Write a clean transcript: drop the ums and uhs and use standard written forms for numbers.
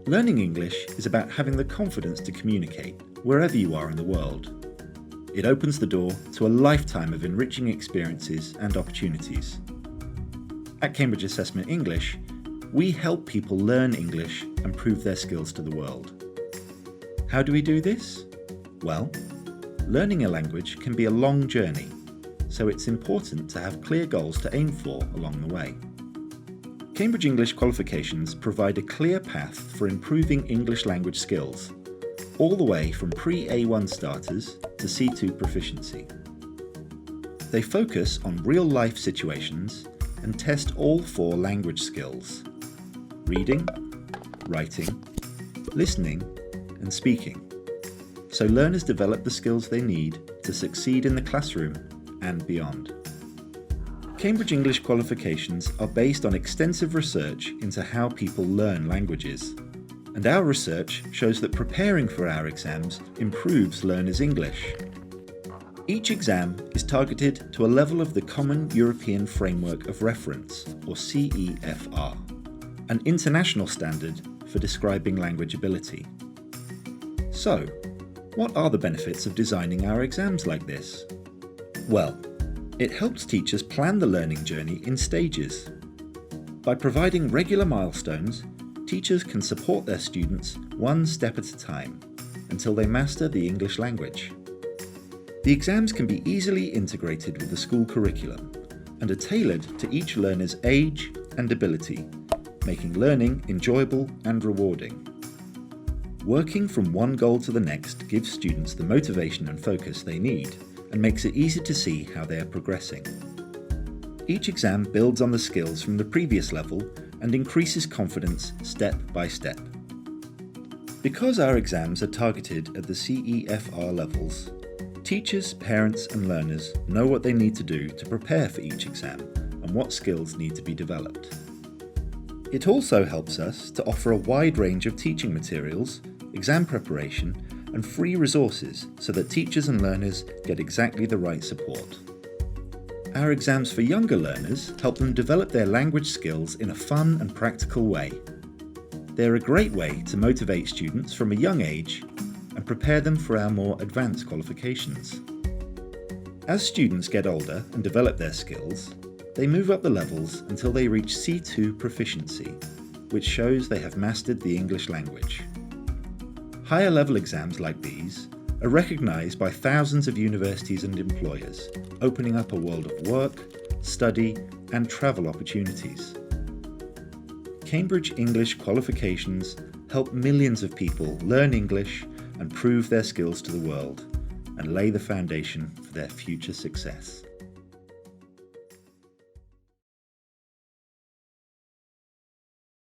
Learning English is about having the confidence to communicate wherever you are in the world. It opens the door to a lifetime of enriching experiences and opportunities. At Cambridge Assessment English, we help people learn English and prove their skills to the world. How do we do this? Well, learning a language can be a long journey, so it's important to have clear goals to aim for along the way. Cambridge English qualifications provide a clear path for improving English language skills, all the way from pre-A1 starters to C2 proficiency. They focus on real-life situations and test all 4 language skills: reading, writing, listening, and speaking, so learners develop the skills they need to succeed in the classroom and beyond. Cambridge English qualifications are based on extensive research into how people learn languages, and our research shows that preparing for our exams improves learners' English. Each exam is targeted to a level of the Common European Framework of Reference, or CEFR, an international standard for describing language ability. So, what are the benefits of designing our exams like this? Well, it helps teachers plan the learning journey in stages. By providing regular milestones, teachers can support their students one step at a time until they master the English language. The exams can be easily integrated with the school curriculum and are tailored to each learner's age and ability, making learning enjoyable and rewarding. Working from one goal to the next gives students the motivation and focus they need and makes it easy to see how they are progressing. Each exam builds on the skills from the previous level and increases confidence step by step. Because our exams are targeted at the CEFR levels, teachers, parents and learners know what they need to do to prepare for each exam and what skills need to be developed. It also helps us to offer a wide range of teaching materials, exam preparation and free resources so that teachers and learners get exactly the right support. Our exams for younger learners help them develop their language skills in a fun and practical way. They're a great way to motivate students from a young age and prepare them for our more advanced qualifications. As students get older and develop their skills, they move up the levels until they reach C2 proficiency, which shows they have mastered the English language. Higher level exams like these are recognised by thousands of universities and employers, opening up a world of work, study and travel opportunities. Cambridge English qualifications help millions of people learn English and prove their skills to the world, and lay the foundation for their future success.